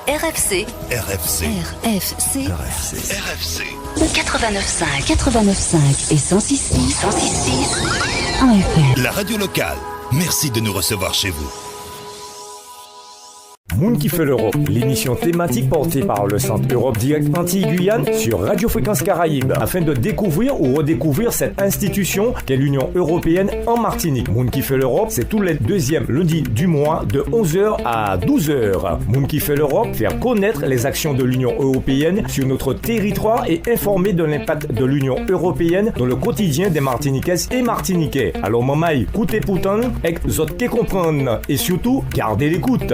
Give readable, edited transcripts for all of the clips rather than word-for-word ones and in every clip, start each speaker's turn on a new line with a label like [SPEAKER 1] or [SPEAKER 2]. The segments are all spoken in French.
[SPEAKER 1] RFC.
[SPEAKER 2] RFC.
[SPEAKER 1] RFC.
[SPEAKER 2] RFC. RFC.
[SPEAKER 1] 89.5 et 106.6 en FM.
[SPEAKER 2] La radio locale. Merci de nous recevoir chez vous.
[SPEAKER 3] Moun qui fait l'Europe, l'émission thématique portée par le Centre Europe Direct Antilles-Guyane sur Radio Fréquence Caraïbes, afin de découvrir ou redécouvrir cette institution qu'est l'Union Européenne en Martinique. Moun qui fait l'Europe, c'est tous les deuxièmes lundis du mois de 11h à 12h. Moun qui fait l'Europe, faire connaître les actions de l'Union Européenne sur notre territoire et informer de l'impact de l'Union Européenne dans le quotidien des Martiniquaises et Martiniquais. Alors maman, écoutez pourtant, exote que comprendre et surtout, gardez l'écoute.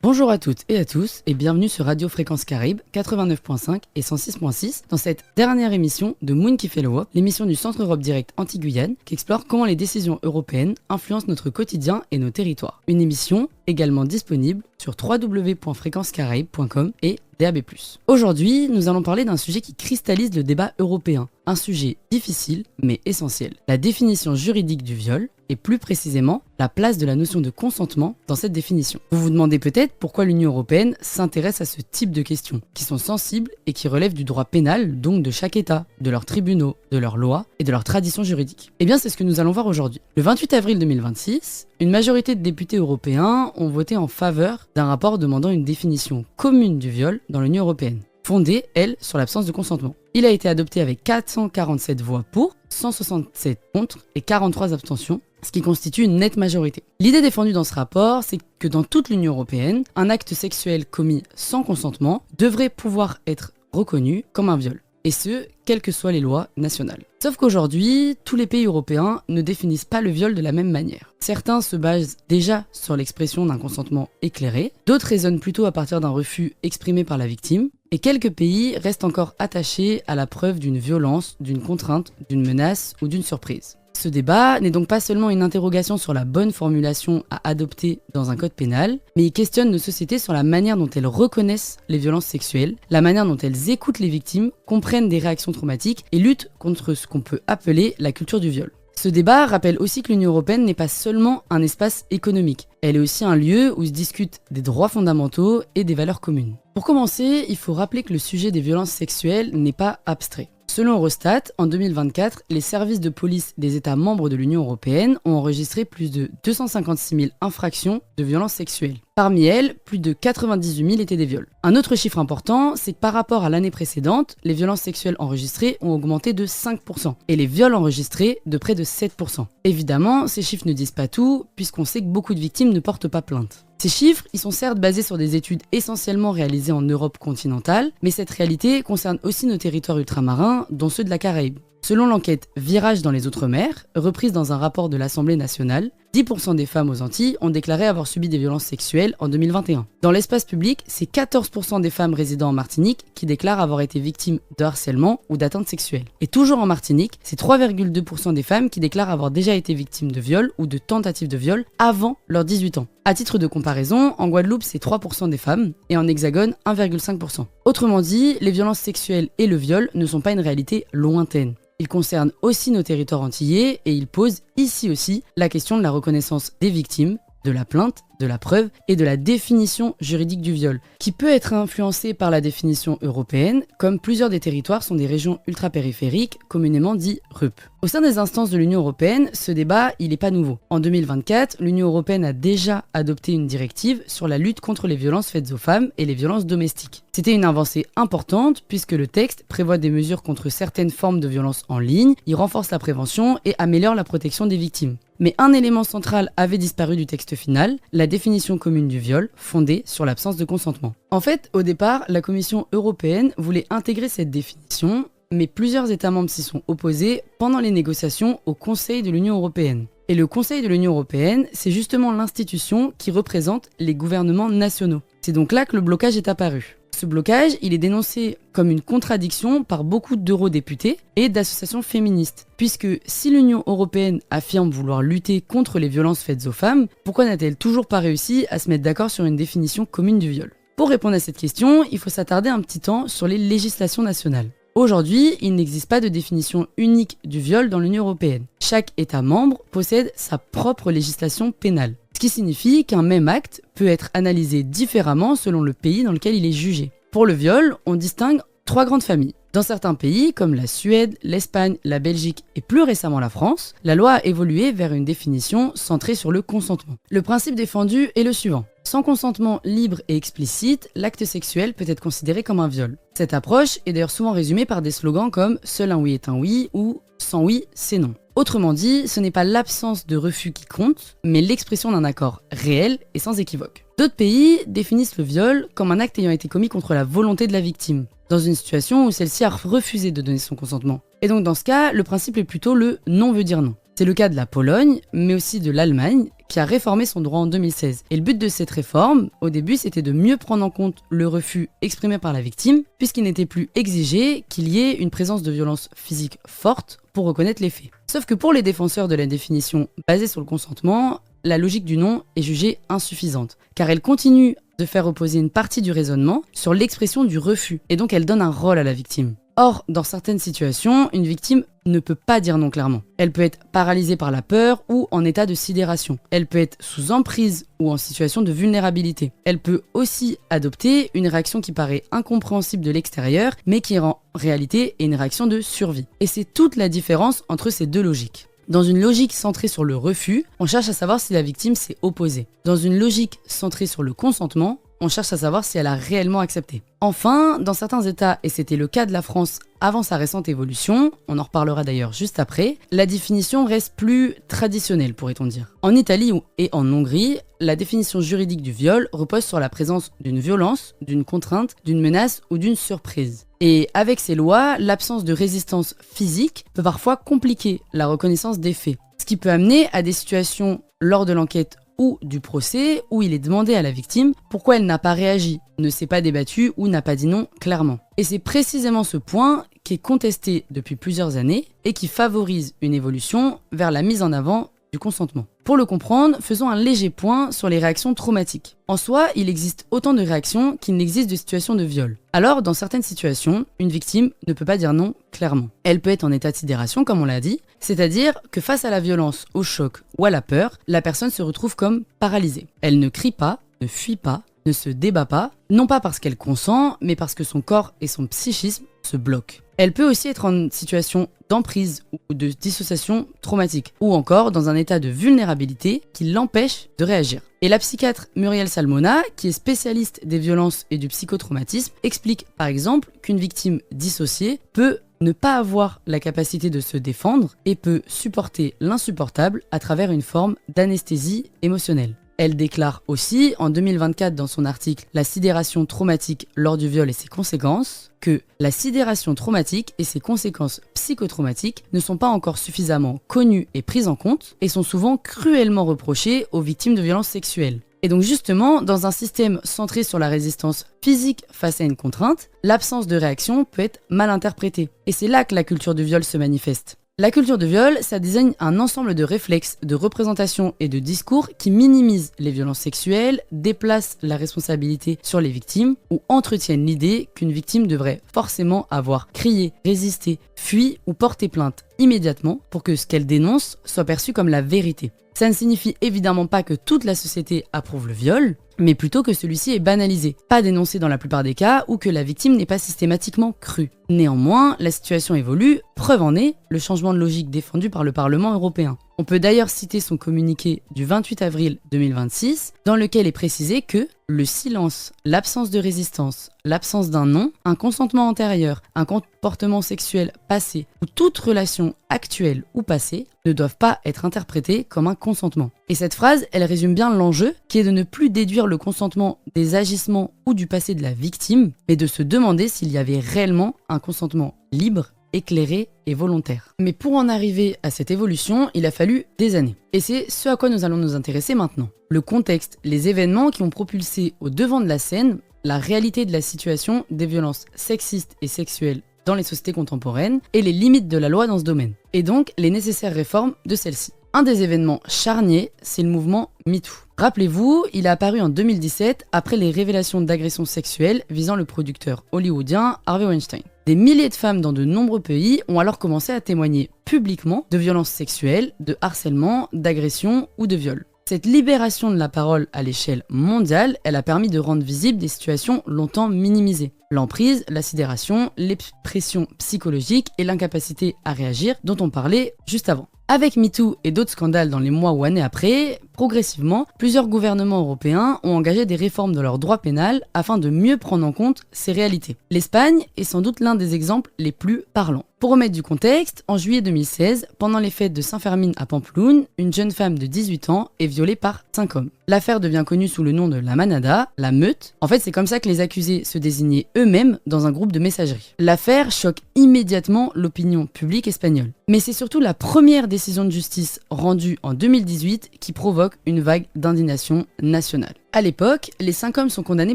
[SPEAKER 4] Bonjour à toutes et à tous et bienvenue sur Radio Fréquence Caraïbes 89.5 et 106.6 dans cette dernière émission de Moun qui fait l'Europe, l'émission du Centre Europe Direct Antilles-Guyane qui explore comment les décisions européennes influencent notre quotidien et nos territoires. Une émission également disponible sur www.fréquencecaraïbes.com et DAB+. Aujourd'hui, nous allons parler d'un sujet qui cristallise le débat européen, un sujet difficile mais essentiel, la définition juridique du viol et plus précisément la place de la notion de consentement dans cette définition. Vous vous demandez peut-être pourquoi l'Union européenne s'intéresse à ce type de questions, qui sont sensibles et qui relèvent du droit pénal, donc de chaque État, de leurs tribunaux, de leurs lois et de leurs traditions juridiques. Eh bien, c'est ce que nous allons voir aujourd'hui. Le 28 avril 2026, une majorité de députés européens ont voté en faveur d'un rapport demandant une définition commune du viol dans l'Union européenne, fondée, elle, sur l'absence de consentement. Il a été adopté avec 447 voix pour, 167 contre et 43 abstentions, ce qui constitue une nette majorité. L'idée défendue dans ce rapport, c'est que dans toute l'Union européenne, un acte sexuel commis sans consentement devrait pouvoir être reconnu comme un viol. Et ce, quelles que soient les lois nationales. Sauf qu'aujourd'hui, tous les pays européens ne définissent pas le viol de la même manière. Certains se basent déjà sur l'expression d'un consentement éclairé, d'autres raisonnent plutôt à partir d'un refus exprimé par la victime, et quelques pays restent encore attachés à la preuve d'une violence, d'une contrainte, d'une menace ou d'une surprise. Ce débat n'est donc pas seulement une interrogation sur la bonne formulation à adopter dans un code pénal, mais il questionne nos sociétés sur la manière dont elles reconnaissent les violences sexuelles, la manière dont elles écoutent les victimes, comprennent des réactions traumatiques et luttent contre ce qu'on peut appeler la culture du viol. Ce débat rappelle aussi que l'Union européenne n'est pas seulement un espace économique, elle est aussi un lieu où se discutent des droits fondamentaux et des valeurs communes. Pour commencer, il faut rappeler que le sujet des violences sexuelles n'est pas abstrait. Selon Eurostat, en 2024, les services de police des États membres de l'Union européenne ont enregistré plus de 256 000 infractions de violences sexuelles. Parmi elles, plus de 98 000 étaient des viols. Un autre chiffre important, c'est que par rapport à l'année précédente, les violences sexuelles enregistrées ont augmenté de 5% et les viols enregistrés de près de 7%. Évidemment, ces chiffres ne disent pas tout, puisqu'on sait que beaucoup de victimes ne portent pas plainte. Ces chiffres, ils sont certes basés sur des études essentiellement réalisées en Europe continentale, mais cette réalité concerne aussi nos territoires ultramarins, dont ceux de la Caraïbe. Selon l'enquête Virage dans les Outre-mer, reprise dans un rapport de l'Assemblée nationale, 10% des femmes aux Antilles ont déclaré avoir subi des violences sexuelles en 2021. Dans l'espace public, c'est 14% des femmes résidant en Martinique qui déclarent avoir été victimes de harcèlement ou d'atteintes sexuelles. Et toujours en Martinique, c'est 3,2% des femmes qui déclarent avoir déjà été victimes de viol ou de tentatives de viol avant leurs 18 ans. À titre de comparaison, en Guadeloupe, c'est 3% des femmes et en Hexagone, 1,5%. Autrement dit, les violences sexuelles et le viol ne sont pas une réalité lointaine. Ils concernent aussi nos territoires antillais et ils posent ici aussi la question de la reconnaissance des victimes, de la plainte, de la preuve et de la définition juridique du viol, qui peut être influencée par la définition européenne, comme plusieurs des territoires sont des régions ultrapériphériques, communément dit RUP. Au sein des instances de l'Union européenne, ce débat, il n'est pas nouveau. En 2024, l'Union européenne a déjà adopté une directive sur la lutte contre les violences faites aux femmes et les violences domestiques. C'était une avancée importante puisque le texte prévoit des mesures contre certaines formes de violences en ligne, il renforce la prévention et améliore la protection des victimes. Mais un élément central avait disparu du texte final, la définition commune du viol, fondée sur l'absence de consentement. En fait, au départ, la Commission européenne voulait intégrer cette définition, mais plusieurs États membres s'y sont opposés pendant les négociations au Conseil de l'Union européenne. Et le Conseil de l'Union européenne, c'est justement l'institution qui représente les gouvernements nationaux. C'est donc là que le blocage est apparu. Ce blocage, il est dénoncé comme une contradiction par beaucoup d'eurodéputés et d'associations féministes. Puisque si l'Union européenne affirme vouloir lutter contre les violences faites aux femmes, pourquoi n'a-t-elle toujours pas réussi à se mettre d'accord sur une définition commune du viol ? Pour répondre à cette question, il faut s'attarder un petit temps sur les législations nationales. Aujourd'hui, il n'existe pas de définition unique du viol dans l'Union européenne. Chaque État membre possède sa propre législation pénale. Ce qui signifie qu'un même acte peut être analysé différemment selon le pays dans lequel il est jugé. Pour le viol, on distingue 3 grandes familles. Dans certains pays, comme la Suède, l'Espagne, la Belgique et plus récemment la France, la loi a évolué vers une définition centrée sur le consentement. Le principe défendu est le suivant. Sans consentement libre et explicite, l'acte sexuel peut être considéré comme un viol. Cette approche est d'ailleurs souvent résumée par des slogans comme « Seul un oui est un oui » ou « Sans oui, c'est non ». Autrement dit, ce n'est pas l'absence de refus qui compte, mais l'expression d'un accord réel et sans équivoque. D'autres pays définissent le viol comme un acte ayant été commis contre la volonté de la victime, dans une situation où celle-ci a refusé de donner son consentement. Et donc dans ce cas, le principe est plutôt le « non veut dire non ». C'est le cas de la Pologne, mais aussi de l'Allemagne, qui a réformé son droit en 2016. Et le but de cette réforme, au début, c'était de mieux prendre en compte le refus exprimé par la victime, puisqu'il n'était plus exigé qu'il y ait une présence de violence physique forte pour reconnaître les faits. Sauf que pour les défenseurs de la définition basée sur le consentement, la logique du non est jugée insuffisante, car elle continue de faire reposer une partie du raisonnement sur l'expression du refus, et donc elle donne un rôle à la victime. Or, dans certaines situations, une victime ne peut pas dire non clairement. Elle peut être paralysée par la peur ou en état de sidération. Elle peut être sous emprise ou en situation de vulnérabilité. Elle peut aussi adopter une réaction qui paraît incompréhensible de l'extérieur, mais qui en réalité est une réaction de survie. Et c'est toute la différence entre ces deux logiques. Dans une logique centrée sur le refus, on cherche à savoir si la victime s'est opposée. Dans une logique centrée sur le consentement, on cherche à savoir si elle a réellement accepté. Enfin, dans certains États, et c'était le cas de la France avant sa récente évolution, on en reparlera d'ailleurs juste après, la définition reste plus traditionnelle, pourrait-on dire. En Italie et en Hongrie, la définition juridique du viol repose sur la présence d'une violence, d'une contrainte, d'une menace ou d'une surprise. Et avec ces lois, l'absence de résistance physique peut parfois compliquer la reconnaissance des faits, ce qui peut amener à des situations lors de l'enquête ou du procès où il est demandé à la victime pourquoi elle n'a pas réagi, ne s'est pas débattue ou n'a pas dit non clairement. Et c'est précisément ce point qui est contesté depuis plusieurs années et qui favorise une évolution vers la mise en avant du consentement. Pour le comprendre, faisons un léger point sur les réactions traumatiques. En soi, il existe autant de réactions qu'il n'existe de situations de viol. Alors, dans certaines situations, une victime ne peut pas dire non clairement. Elle peut être en état de sidération, comme on l'a dit, c'est-à-dire que face à la violence, au choc ou à la peur, la personne se retrouve comme paralysée. Elle ne crie pas, ne fuit pas, ne se débat pas, non pas parce qu'elle consent, mais parce que son corps et son psychisme se bloquent. Elle peut aussi être en situation d'emprise ou de dissociation traumatique, ou encore dans un état de vulnérabilité qui l'empêche de réagir. Et la psychiatre Muriel Salmona, qui est spécialiste des violences et du psychotraumatisme, explique par exemple qu'une victime dissociée peut ne pas avoir la capacité de se défendre et peut supporter l'insupportable à travers une forme d'anesthésie émotionnelle. Elle déclare aussi, en 2024 dans son article « La sidération traumatique lors du viol et ses conséquences », que la sidération traumatique et ses conséquences psychotraumatiques ne sont pas encore suffisamment connues et prises en compte et sont souvent cruellement reprochées aux victimes de violences sexuelles. Et donc justement, dans un système centré sur la résistance physique face à une contrainte, l'absence de réaction peut être mal interprétée. Et c'est là que la culture du viol se manifeste. La culture de viol, ça désigne un ensemble de réflexes, de représentations et de discours qui minimisent les violences sexuelles, déplacent la responsabilité sur les victimes ou entretiennent l'idée qu'une victime devrait forcément avoir crié, résisté, fui ou porté plainte immédiatement pour que ce qu'elle dénonce soit perçu comme la vérité. Ça ne signifie évidemment pas que toute la société approuve le viol, mais plutôt que celui-ci est banalisé, pas dénoncé dans la plupart des cas ou que la victime n'est pas systématiquement crue. Néanmoins, la situation évolue, preuve en est le changement de logique défendu par le Parlement européen. On peut d'ailleurs citer son communiqué du 28 avril 2026, dans lequel est précisé que le silence, l'absence de résistance, l'absence d'un non, un consentement antérieur, un comportement sexuel passé ou toute relation actuelle ou passée ne doivent pas être interprétés comme un consentement. Et cette phrase, elle résume bien l'enjeu qui est de ne plus déduire le consentement des agissements ou du passé de la victime, mais de se demander s'il y avait réellement un consentement libre, éclairé et volontaire. Mais pour en arriver à cette évolution, il a fallu des années. Et c'est ce à quoi nous allons nous intéresser maintenant. Le contexte, les événements qui ont propulsé au devant de la scène la réalité de la situation des violences sexistes et sexuelles dans les sociétés contemporaines et les limites de la loi dans ce domaine. Et donc les nécessaires réformes de celle-ci. Un des événements charniers, c'est le mouvement MeToo. Rappelez-vous, il a apparu en 2017 après les révélations d'agressions sexuelles visant le producteur hollywoodien Harvey Weinstein. Des milliers de femmes dans de nombreux pays ont alors commencé à témoigner publiquement de violences sexuelles, de harcèlement, d'agressions ou de viols. Cette libération de la parole à l'échelle mondiale, elle a permis de rendre visibles des situations longtemps minimisées. L'emprise, la sidération, les pressions psychologiques et l'incapacité à réagir dont on parlait juste avant. Avec MeToo et d'autres scandales dans les mois ou années après, progressivement, plusieurs gouvernements européens ont engagé des réformes de leur droit pénal afin de mieux prendre en compte ces réalités. L'Espagne est sans doute l'un des exemples les plus parlants. Pour remettre du contexte, en juillet 2016, pendant les fêtes de Saint-Fermín à Pampelune, une jeune femme de 18 ans est violée par 5 hommes. L'affaire devient connue sous le nom de la manada, la meute. En fait, c'est comme ça que les accusés se désignaient eux-mêmes dans un groupe de messagerie. L'affaire choque immédiatement l'opinion publique espagnole. Mais c'est surtout la première décision de justice rendue en 2018 qui provoque une vague d'indignation nationale. À l'époque, les 5 hommes sont condamnés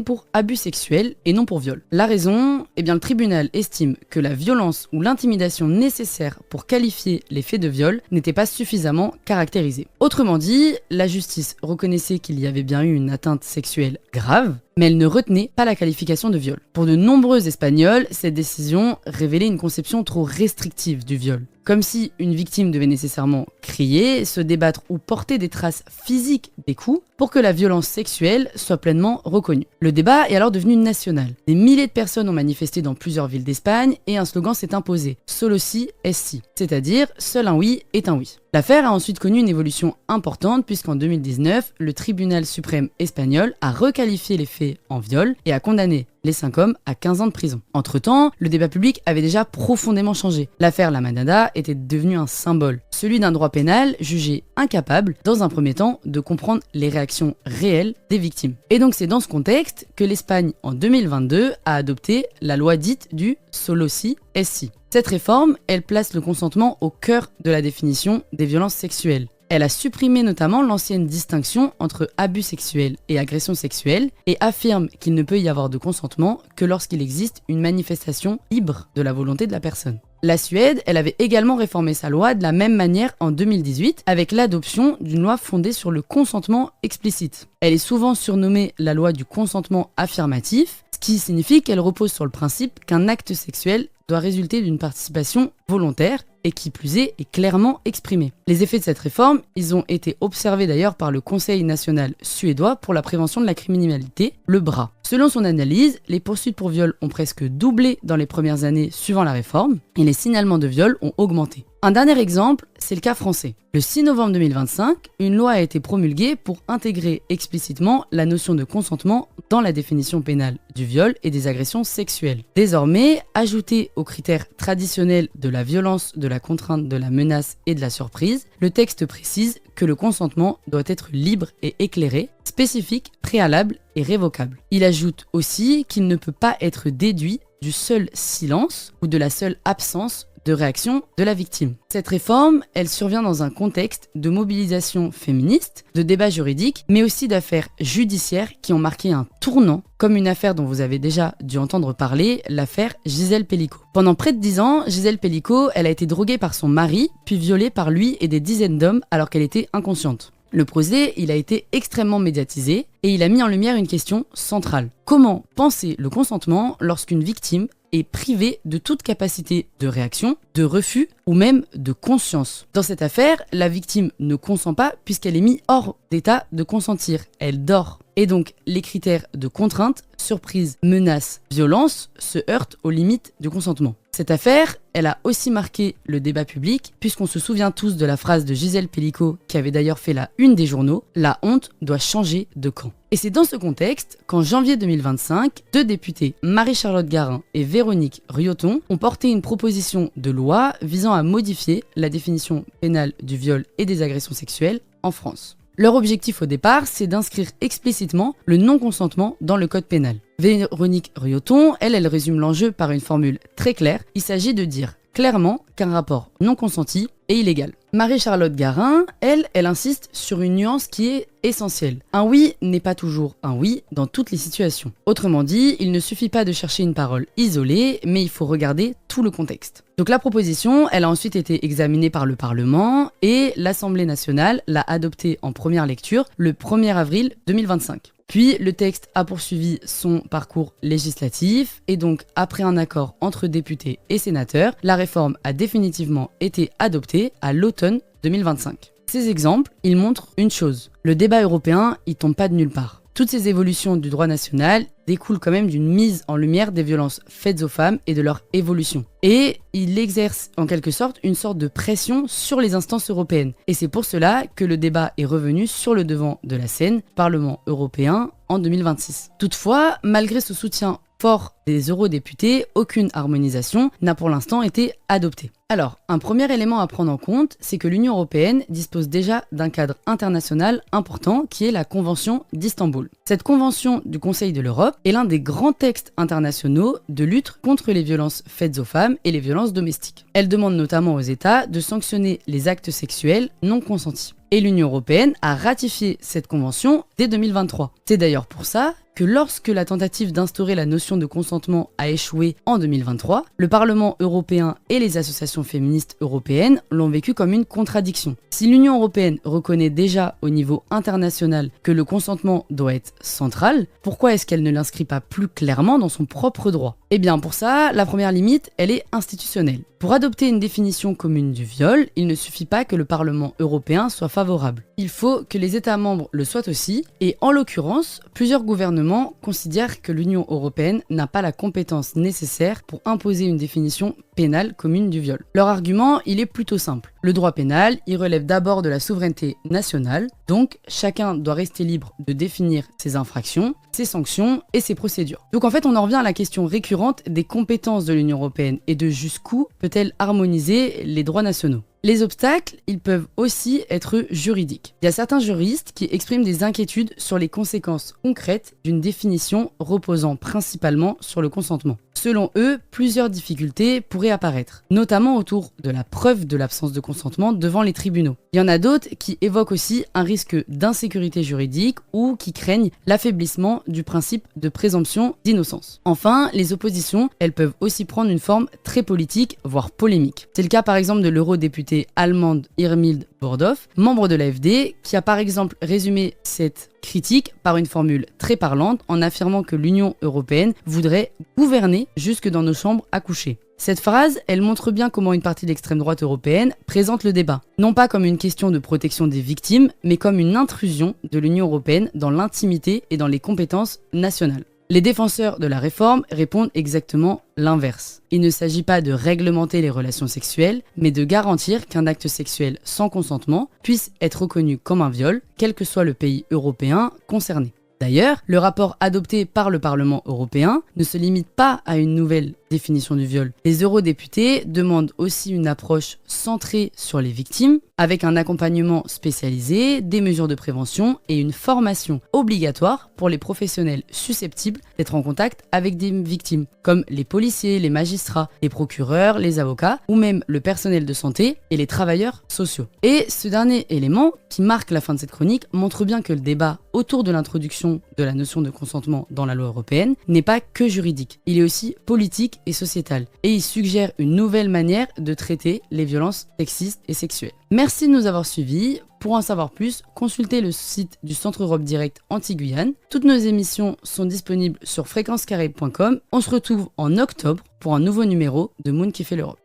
[SPEAKER 4] pour abus sexuels et non pour viol. La raison, le tribunal estime que la violence ou l'intimidation nécessaire pour qualifier les faits de viol n'était pas suffisamment caractérisée. Autrement dit, la justice reconnaissait qu'il y avait bien eu une atteinte sexuelle grave, mais elle ne retenait pas la qualification de viol. Pour de nombreux Espagnols, cette décision révélait une conception trop restrictive du viol. Comme si une victime devait nécessairement crier, se débattre ou porter des traces physiques des coups pour que la violence sexuelle soit pleinement reconnue. Le débat est alors devenu national. Des milliers de personnes ont manifesté dans plusieurs villes d'Espagne et un slogan s'est imposé, Solo si es si, c'est-à-dire seul un oui est un oui. L'affaire a ensuite connu une évolution importante puisqu'en 2019, le tribunal suprême espagnol a requalifié les faits en viol et a condamné les 5 hommes à 15 ans de prison. Entre-temps, le débat public avait déjà profondément changé. L'affaire La Manada était devenue un symbole, celui d'un droit pénal jugé incapable, dans un premier temps, de comprendre les réactions réelles des victimes. Et donc c'est dans ce contexte que l'Espagne, en 2022, a adopté la loi dite du Solo si es si. Cette réforme, elle place le consentement au cœur de la définition des violences sexuelles. Elle a supprimé notamment l'ancienne distinction entre abus sexuel et agression sexuelle et affirme qu'il ne peut y avoir de consentement que lorsqu'il existe une manifestation libre de la volonté de la personne. La Suède, elle avait également réformé sa loi de la même manière en 2018 avec l'adoption d'une loi fondée sur le consentement explicite. Elle est souvent surnommée la loi du consentement affirmatif, ce qui signifie qu'elle repose sur le principe qu'un acte sexuel doit résulter d'une participation volontaire et qui plus est clairement exprimée. Les effets de cette réforme, ils ont été observés d'ailleurs par le Conseil national suédois pour la prévention de la criminalité, le BRA. Selon son analyse, les poursuites pour viol ont presque doublé dans les premières années suivant la réforme et les signalements de viol ont augmenté. Un dernier exemple, c'est le cas français. Le 6 novembre 2025, une loi a été promulguée pour intégrer explicitement la notion de consentement dans la définition pénale du viol et des agressions sexuelles. Désormais, ajouté aux critères traditionnels de la violence, de la contrainte, de la menace et de la surprise, le texte précise que le consentement doit être libre et éclairé, spécifique, préalable et révocable. Il ajoute aussi qu'il ne peut pas être déduit du seul silence ou de la seule absence de réaction de la victime. Cette réforme, elle survient dans un contexte de mobilisation féministe, de débats juridiques, mais aussi d'affaires judiciaires qui ont marqué un tournant, comme une affaire dont vous avez déjà dû entendre parler, l'affaire Gisèle Pelicot. Pendant près de 10 ans, Gisèle Pelicot, elle a été droguée par son mari, puis violée par lui et des dizaines d'hommes alors qu'elle était inconsciente. Le procès, il a été extrêmement médiatisé et il a mis en lumière une question centrale. Comment penser le consentement lorsqu'une victime est privée de toute capacité de réaction, de refus ou même de conscience? Dans cette affaire, la victime ne consent pas puisqu'elle est mise hors d'état de consentir. Elle dort. Et donc, les critères de contrainte, surprise, menace, violence se heurtent aux limites du consentement. Cette affaire, elle a aussi marqué le débat public, puisqu'on se souvient tous de la phrase de Gisèle Pelicot, qui avait d'ailleurs fait la une des journaux, « La honte doit changer de camp ». Et c'est dans ce contexte qu'en janvier 2025, 2 députés, Marie-Charlotte Garin et Véronique Rioton, ont porté une proposition de loi visant à modifier la définition pénale du viol et des agressions sexuelles en France. Leur objectif au départ, c'est d'inscrire explicitement le non-consentement dans le code pénal. Véronique Rioton, elle résume l'enjeu par une formule très claire. Il s'agit de dire clairement qu'un rapport non consenti est illégal. Marie-Charlotte Garin, elle insiste sur une nuance qui est essentielle. Un oui n'est pas toujours un oui dans toutes les situations. Autrement dit, il ne suffit pas de chercher une parole isolée, mais il faut regarder tout le contexte. Donc la proposition, elle a ensuite été examinée par le Parlement et l'Assemblée nationale l'a adoptée en première lecture le 1er avril 2025. Puis le texte a poursuivi son parcours législatif et donc après un accord entre députés et sénateurs, la réforme a définitivement été adoptée à l'automne 2025. Ces exemples, ils montrent une chose, le débat européen, il tombe pas de nulle part. Toutes ces évolutions du droit national découlent quand même d'une mise en lumière des violences faites aux femmes et de leur évolution. Et il exerce en quelque sorte une sorte de pression sur les instances européennes. Et c'est pour cela que le débat est revenu sur le devant de la scène, Parlement européen en 2026. Toutefois, malgré ce soutien fort des eurodéputés, aucune harmonisation n'a pour l'instant été adoptée. Alors, un premier élément à prendre en compte, c'est que l'Union européenne dispose déjà d'un cadre international important qui est la Convention d'Istanbul. Cette convention du Conseil de l'Europe est l'un des grands textes internationaux de lutte contre les violences faites aux femmes et les violences domestiques. Elle demande notamment aux États de sanctionner les actes sexuels non consentis. Et l'Union européenne a ratifié cette convention dès 2023. C'est d'ailleurs pour ça que lorsque la tentative d'instaurer la notion de consentement a échoué en 2023, le Parlement européen et les associations féministes européennes l'ont vécu comme une contradiction. Si l'Union européenne reconnaît déjà au niveau international que le consentement doit être central, pourquoi est-ce qu'elle ne l'inscrit pas plus clairement dans son propre droit ? Eh bien pour ça, la première limite, elle est institutionnelle. Pour adopter une définition commune du viol, il ne suffit pas que le Parlement européen soit favorable. Il faut que les États membres le soient aussi, et en l'occurrence, plusieurs gouvernements considèrent que l'Union européenne n'a pas la compétence nécessaire pour imposer une définition pénale commune du viol. Leur argument, il est plutôt simple. Le droit pénal, il relève d'abord de la souveraineté nationale, donc chacun doit rester libre de définir ses infractions, ses sanctions et ses procédures. Donc en fait, on en revient à la question récurrente des compétences de l'Union européenne et de jusqu'où peut-elle harmoniser les droits nationaux. Les obstacles, ils peuvent aussi être juridiques. Il y a certains juristes qui expriment des inquiétudes sur les conséquences concrètes d'une définition reposant principalement sur le consentement. Selon eux, plusieurs difficultés pourraient apparaître, notamment autour de la preuve de l'absence de consentement devant les tribunaux. Il y en a d'autres qui évoquent aussi un risque d'insécurité juridique ou qui craignent l'affaiblissement du principe de présomption d'innocence. Enfin, les oppositions, elles peuvent aussi prendre une forme très politique, voire polémique. C'est le cas par exemple de l'eurodéputée allemande Irmhild Bordorf, membre de l'AfD, qui a par exemple résumé cette critique par une formule très parlante en affirmant que l'Union européenne voudrait gouverner jusque dans nos chambres à coucher. Cette phrase, elle montre bien comment une partie de l'extrême droite européenne présente le débat, non pas comme une question de protection des victimes, mais comme une intrusion de l'Union européenne dans l'intimité et dans les compétences nationales. Les défenseurs de la réforme répondent exactement l'inverse. Il ne s'agit pas de réglementer les relations sexuelles, mais de garantir qu'un acte sexuel sans consentement puisse être reconnu comme un viol, quel que soit le pays européen concerné. D'ailleurs, le rapport adopté par le Parlement européen ne se limite pas à une nouvelle définition du viol. Les eurodéputés demandent aussi une approche centrée sur les victimes, avec un accompagnement spécialisé, des mesures de prévention et une formation obligatoire pour les professionnels susceptibles d'être en contact avec des victimes, comme les policiers, les magistrats, les procureurs, les avocats, ou même le personnel de santé et les travailleurs sociaux. Et ce dernier élément, qui marque la fin de cette chronique, montre bien que le débat autour de l'introduction de la notion de consentement dans la loi européenne n'est pas que juridique, il est aussi politique et sociétal, et il suggère une nouvelle manière de traiter les violences sexistes et sexuelles. Merci de nous avoir suivis. Pour en savoir plus, consultez le site du Centre Europe Direct Antilles-Guyane. Toutes nos émissions sont disponibles sur fréquencecarib.com. On se retrouve en octobre pour un nouveau numéro de Moon qui fait l'Europe.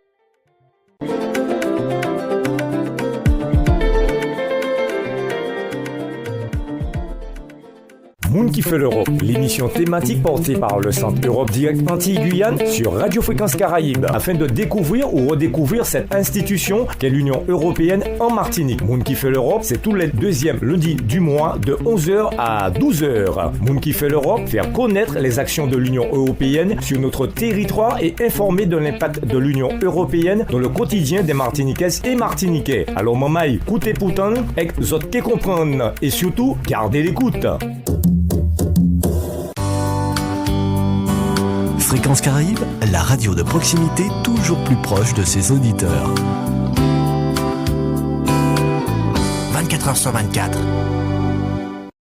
[SPEAKER 3] Moon qui fait l'Europe, l'émission thématique portée par le Centre Europe Direct Antilles-Guyane sur Radio Fréquence Caraïbes, afin de découvrir ou redécouvrir cette institution qu'est l'Union Européenne en Martinique. Moon qui fait l'Europe, c'est tous les deuxièmes lundis du mois de 11h à 12h. Moon qui fait l'Europe, faire connaître les actions de l'Union Européenne sur notre territoire et informer de l'impact de l'Union Européenne dans le quotidien des Martiniquaises et Martiniquais. Alors maman, écoutez pourtant, exote qui comprendre et surtout, gardez l'écoute.
[SPEAKER 1] Fréquence Caraïbes, la radio de proximité toujours plus proche de ses auditeurs. 24 heures sur 24.